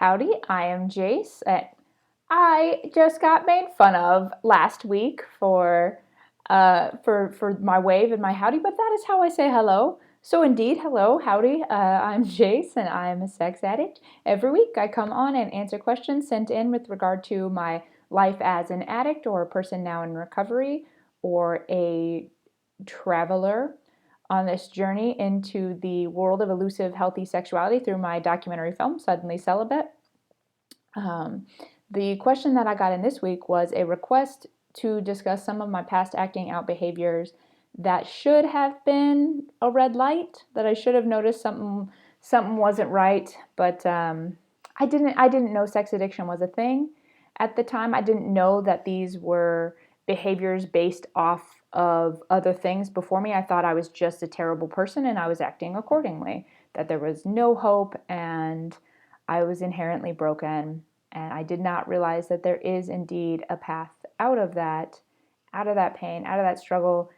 Howdy, I am Jace. I just got made fun of last week for my wave and my howdy, but that is how I say hello. So indeed, hello, howdy. I'm Jace, and I am a sex addict. Every week, I come on and answer questions sent in with regard to my life as an addict, or a person now in recovery, or a traveler on this journey into the world of elusive, healthy sexuality through my documentary film, Suddenly Celibate. Um, the question that I got in this week was a request to discuss some of my past acting out behaviors that should have been a red light, that I should have noticed something wasn't right, but I didn't know sex addiction was a thing at the time. I didn't know that these were behaviors based off of other things before me. I thought I was just a terrible person and I was acting accordingly, that there was no hope and I was inherently broken. And I did not realize that there is indeed a path out of that pain, out of that struggle,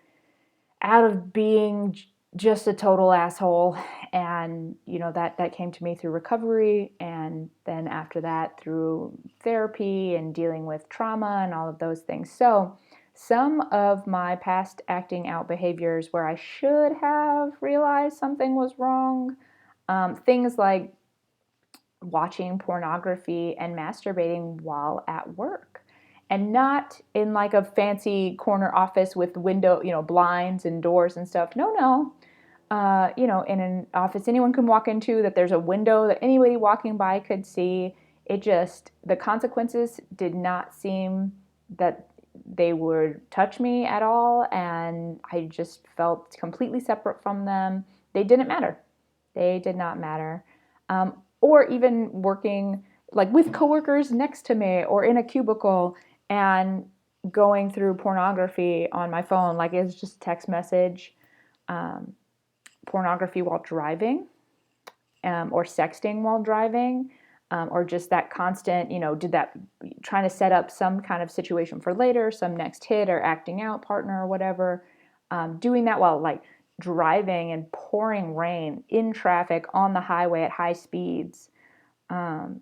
out of being just a total asshole. And that came to me through recovery, and then after that through therapy and dealing with trauma and all of those things. So some of my past acting out behaviors where I should have realized something was wrong, things like watching pornography and masturbating while at work, and not in like a fancy corner office with window, blinds and doors and stuff. No, no. In an office anyone can walk into, that there's a window that anybody walking by could see. The consequences did not seem that they would touch me at all, and I just felt completely separate from them. They didn't matter. They did not matter. Or even working like with coworkers next to me or in a cubicle and going through pornography on my phone, like it's just a text message, pornography while driving, or sexting while driving, or just that constant, trying to set up some kind of situation for later, some next hit or acting out partner or whatever. Doing that while like driving in pouring rain in traffic on the highway at high speeds.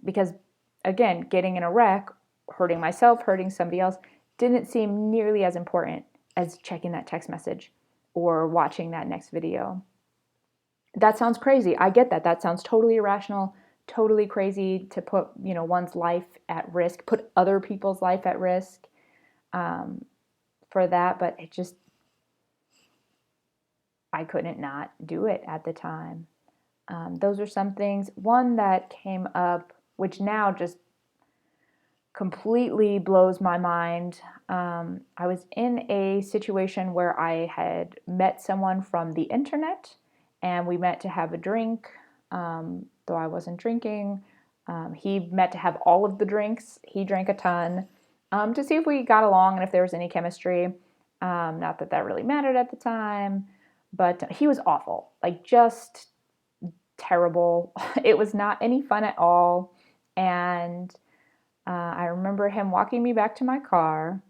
Because again, getting in a wreck, hurting myself, hurting somebody else, didn't seem nearly as important as checking that text message or watching that next video. That sounds crazy. I get that. That sounds totally irrational, totally crazy to put, one's life at risk, put other people's life at risk, um, for that. But I couldn't not do it at the time. Those are some things. One that came up, which now just completely blows my mind. I was in a situation where I had met someone from the internet, and we met to have a drink, though I wasn't drinking. He met to have all of the drinks. He drank a ton, to see if we got along and if there was any chemistry. Not that that really mattered at the time, but he was awful, like just terrible. It was not any fun at all. And I remember him walking me back to my car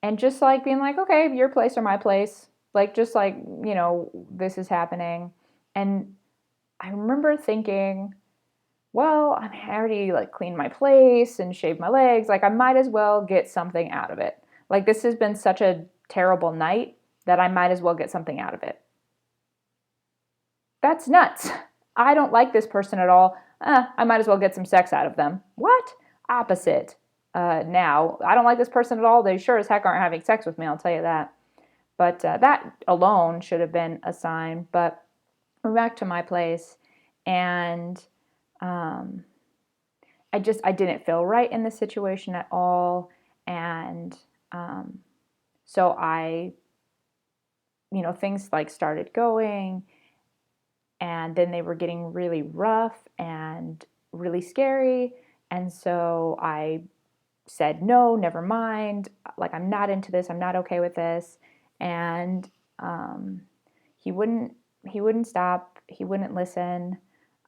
and just like being like, okay, your place or my place. Like, just like, this is happening. And I remember thinking, well, I mean, I already like cleaned my place and shaved my legs. Like, I might as well get something out of it. Like, this has been such a terrible night that I might as well get something out of it. That's nuts. I don't like this person at all. I might as well get some sex out of them. What? Opposite. Now, I don't like this person at all. They sure as heck aren't having sex with me, I'll tell you that. But that alone should have been a sign. But we're back to my place, and um, I didn't feel right in the situation at all. And so things like started going, and then they were getting really rough and really scary. And so I said, no, never mind. Like, I'm not into this. I'm not okay with this. And um, he wouldn't. He wouldn't stop. He wouldn't listen.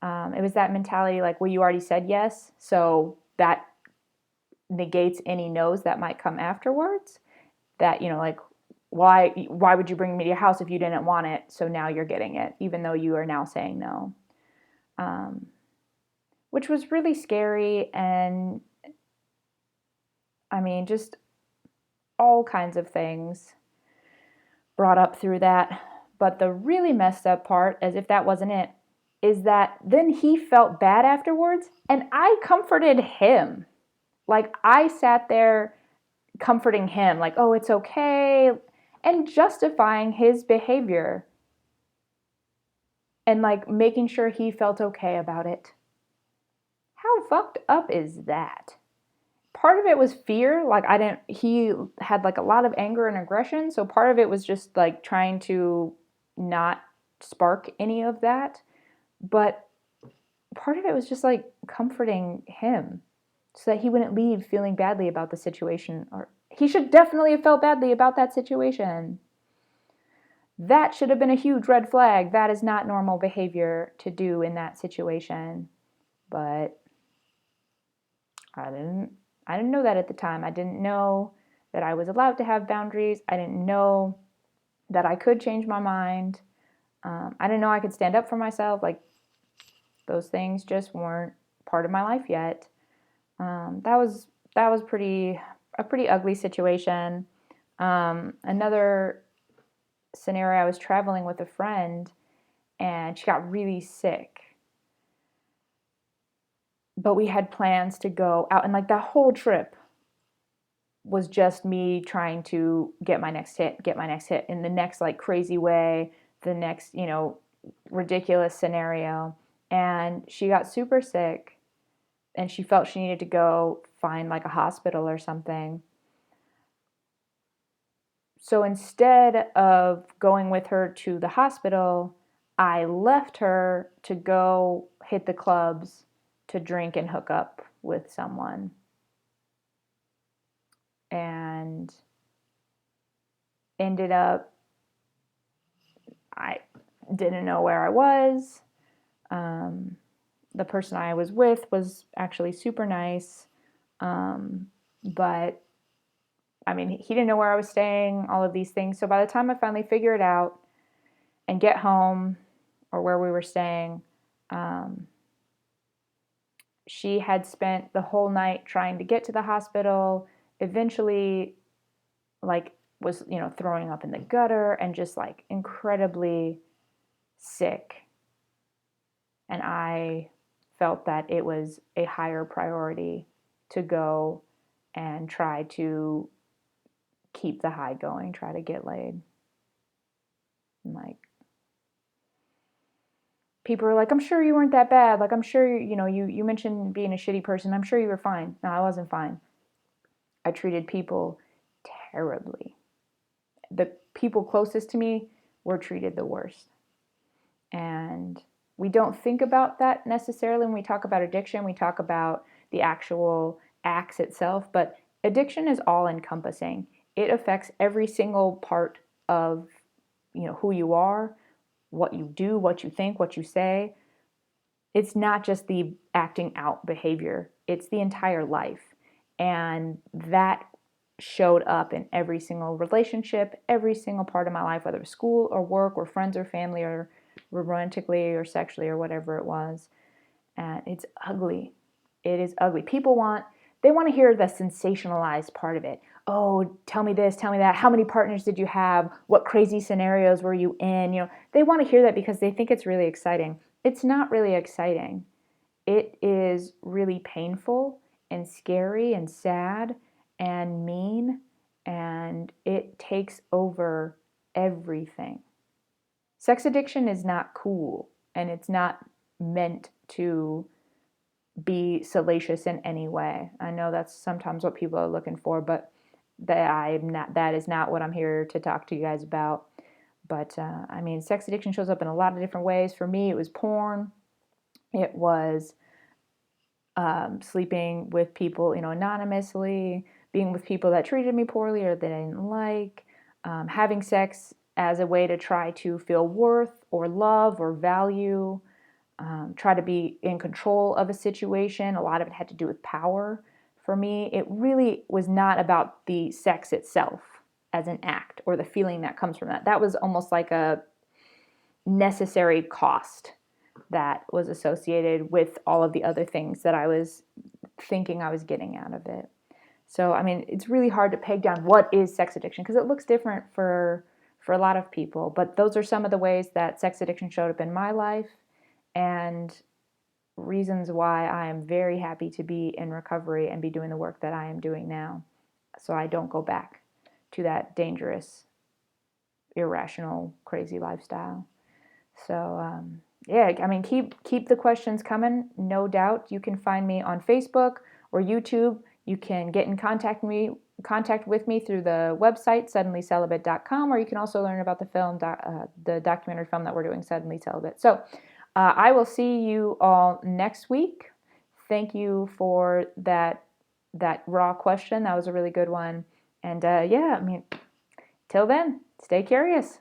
It was that mentality, like, well, you already said yes, so that negates any no's that might come afterwards. That, like, why would you bring me to your house if you didn't want it? So now you're getting it, even though you are now saying no. Um, which was really scary. And I mean, just all kinds of things brought up through that. But the really messed up part, as if that wasn't it, is that then he felt bad afterwards and I comforted him. Like I sat there comforting him, like, oh, it's okay, and justifying his behavior and like making sure he felt okay about it. How fucked up is that? Part of it was fear, like he had like a lot of anger and aggression, so part of it was just like trying to not spark any of that. But part of it was just like comforting him so that he wouldn't leave feeling badly about the situation, or he should definitely have felt badly about that situation. That should have been a huge red flag. That is not normal behavior to do in that situation. But I didn't know that at the time. I didn't know that I was allowed to have boundaries. I didn't know that I could change my mind. I didn't know I could stand up for myself. Like, those things just weren't part of my life yet. That was a pretty ugly situation. Another scenario, I was traveling with a friend and she got really sick. But we had plans to go out, and like that whole trip was just me trying to get my next hit in the next like crazy way, the next, ridiculous scenario. And she got super sick and she felt she needed to go find like a hospital or something. So instead of going with her to the hospital, I left her to go hit the clubs to drink and hook up with someone. And ended up, I didn't know where I was. The person I was with was actually super nice. But I mean, he didn't know where I was staying, all of these things. So by the time I finally figure it out and get home or where we were staying, she had spent the whole night trying to get to the hospital, eventually like was, throwing up in the gutter and just like incredibly sick. And I felt that it was a higher priority to go and try to keep the high going, try to get laid. And like, people are like, I'm sure you weren't that bad. Like, I'm sure, you mentioned being a shitty person. I'm sure you were fine. No, I wasn't fine. I treated people terribly. The people closest to me were treated the worst. And we don't think about that necessarily when we talk about addiction. We talk about the actual acts itself, but addiction is all encompassing. It affects every single part of, who you are, what you do, what you think, what you say. It's not just the acting out behavior, it's the entire life. And that showed up in every single relationship, every single part of my life, whether it was school or work or friends or family or romantically or sexually or whatever it was. And it's ugly. It is ugly. They want to hear the sensationalized part of it. Oh, tell me this, tell me that. How many partners did you have? What crazy scenarios were you in? They want to hear that because they think it's really exciting. It's not really exciting. It is really painful and scary and sad and mean, and it takes over everything. Sex addiction is not cool, and it's not meant to be salacious in any way. I know that's sometimes what people are looking for, but that is not what I'm here to talk to you guys about. But I mean, sex addiction shows up in a lot of different ways. For me, it was porn. It was sleeping with people, anonymously, being with people that treated me poorly or that I didn't like, having sex as a way to try to feel worth or love or value, try to be in control of a situation. A lot of it had to do with power. For me, it really was not about the sex itself as an act or the feeling that comes from that. That was almost like a necessary cost that was associated with all of the other things that I was thinking I was getting out of it. So, I mean, it's really hard to peg down what is sex addiction because it looks different for a lot of people. But those are some of the ways that sex addiction showed up in my life and reasons why I am very happy to be in recovery and be doing the work that I am doing now. So I don't go back to that dangerous, irrational, crazy lifestyle. So, yeah, I mean, keep the questions coming. No doubt, you can find me on Facebook or YouTube. You can get in contact with me through the website suddenlycelibate.com, or you can also learn about the film, the documentary film that we're doing, Suddenly Celibate. So, I will see you all next week. Thank you for that raw question. That was a really good one. And yeah, I mean, till then, stay curious.